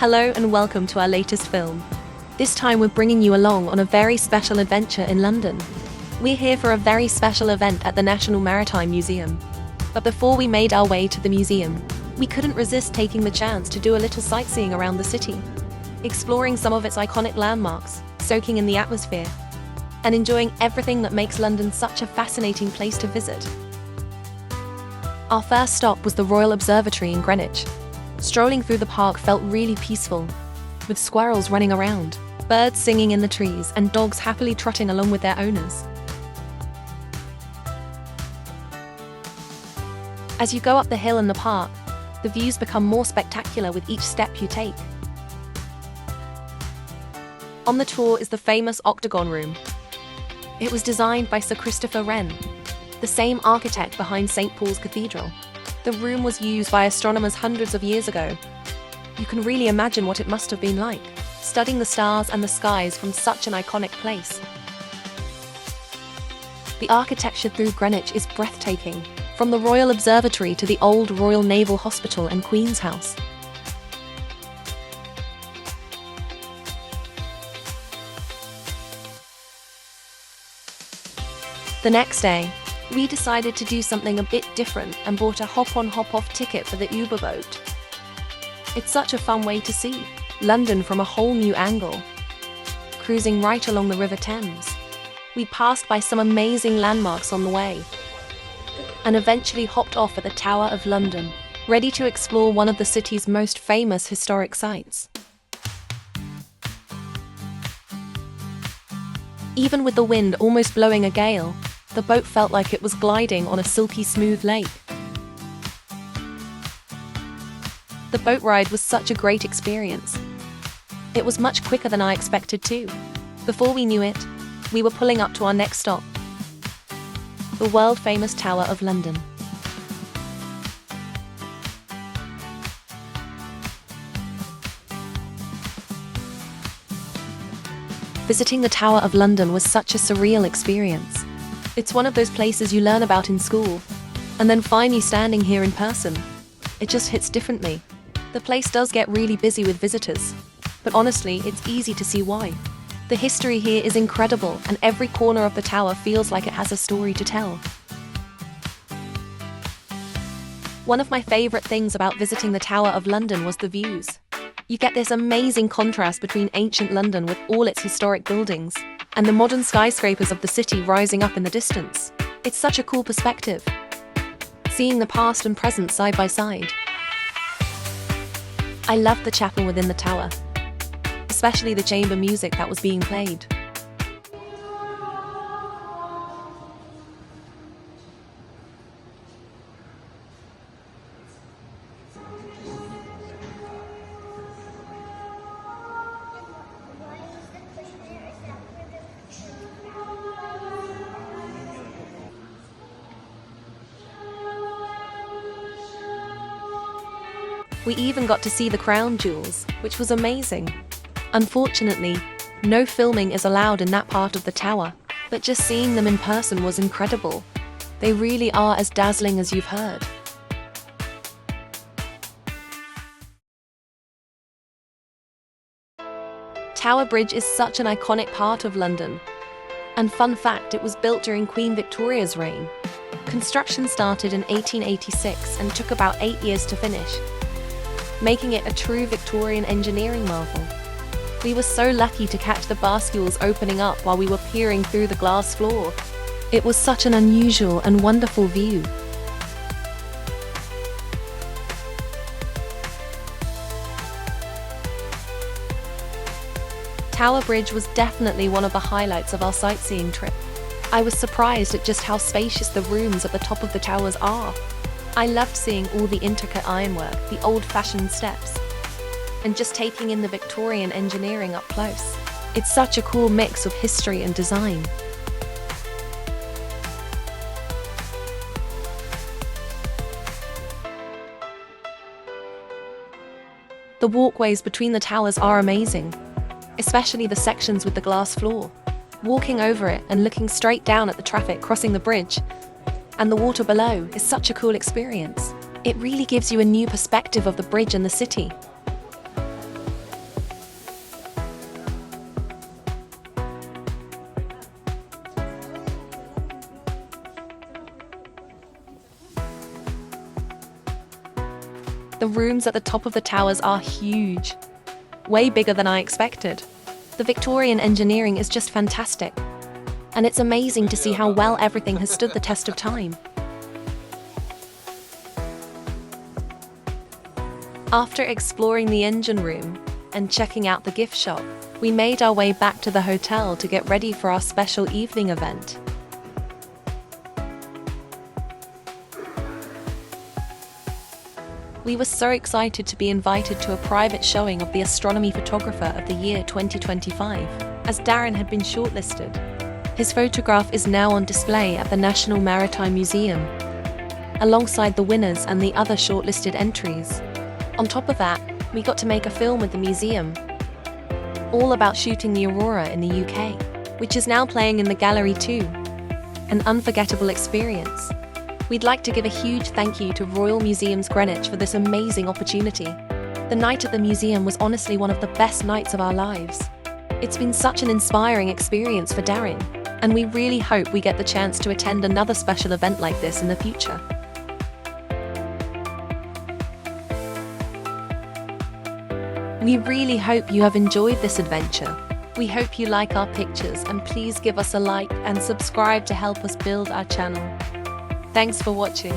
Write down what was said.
Hello and welcome to our latest film. This time we're bringing you along on a very special adventure in London. We're here for a very special event at the National Maritime Museum. But before we made our way to the museum, we couldn't resist taking the chance to do a little sightseeing around the city, exploring some of its iconic landmarks, soaking in the atmosphere, and enjoying everything that makes London such a fascinating place to visit. Our first stop was the Royal Observatory in Greenwich. Strolling through the park felt really peaceful, with squirrels running around, birds singing in the trees, and dogs happily trotting along with their owners. As you go up the hill in the park, the views become more spectacular with each step you take. On the tour is the famous Octagon Room. It was designed by Sir Christopher Wren, the same architect behind St. Paul's Cathedral. The room was used by astronomers hundreds of years ago. You can really imagine what it must have been like, studying the stars and the skies from such an iconic place. The architecture through Greenwich is breathtaking, from the Royal Observatory to the old Royal Naval Hospital and Queen's House. The next day, we decided to do something a bit different and bought a hop-on hop-off ticket for the Uber boat. It's such a fun way to see London from a whole new angle. Cruising right along the River Thames, we passed by some amazing landmarks on the way, and eventually hopped off at the Tower of London, ready to explore one of the city's most famous historic sites. Even with the wind almost blowing a gale, the boat felt like it was gliding on a silky smooth lake. The boat ride was such a great experience. It was much quicker than I expected too. Before we knew it, we were pulling up to our next stop, the world-famous Tower of London. Visiting the Tower of London was such a surreal experience. It's one of those places you learn about in school, and then finally standing here in person, it just hits differently. The place does get really busy with visitors, but honestly, it's easy to see why. The history here is incredible, and every corner of the tower feels like it has a story to tell. One of my favorite things about visiting the Tower of London was the views. You get this amazing contrast between ancient London with all its historic buildings, and the modern skyscrapers of the city rising up in the distance. It's such a cool perspective, seeing the past and present side by side. I loved the chapel within the tower, especially the chamber music that was being played. We even got to see the crown jewels, which was amazing. Unfortunately, no filming is allowed in that part of the tower, but just seeing them in person was incredible. They really are as dazzling as you've heard. Tower Bridge is such an iconic part of London. And fun fact, it was built during Queen Victoria's reign. Construction started in 1886 and took about 8 years to finish, making it a true Victorian engineering marvel. We were so lucky to catch the bascules opening up while we were peering through the glass floor. It was such an unusual and wonderful view. Tower Bridge was definitely one of the highlights of our sightseeing trip. I was surprised at just how spacious the rooms at the top of the towers are. I loved seeing all the intricate ironwork, the old-fashioned steps, and just taking in the Victorian engineering up close. It's such a cool mix of history and design. The walkways between the towers are amazing, especially the sections with the glass floor. Walking over it and looking straight down at the traffic crossing the bridge and the water below is such a cool experience. It really gives you a new perspective of the bridge and the city. The rooms at the top of the towers are huge, way bigger than I expected. The Victorian engineering is just fantastic, and it's amazing to see how well everything has stood the test of time. After exploring the engine room and checking out the gift shop, we made our way back to the hotel to get ready for our special evening event. We were so excited to be invited to a private showing of the Astronomy Photographer of the Year 2025, as Darren had been shortlisted. His photograph is now on display at the National Maritime Museum, alongside the winners and the other shortlisted entries. On top of that, we got to make a film with the museum, all about shooting the aurora in the UK, which is now playing in the gallery too. An unforgettable experience. We'd like to give a huge thank you to Royal Museums Greenwich for this amazing opportunity. The night at the museum was honestly one of the best nights of our lives. It's been such an inspiring experience for Darren, and we really hope we get the chance to attend another special event like this in the future. We really hope you have enjoyed this adventure. We hope you like our pictures, and please give us a like and subscribe to help us build our channel. Thanks for watching.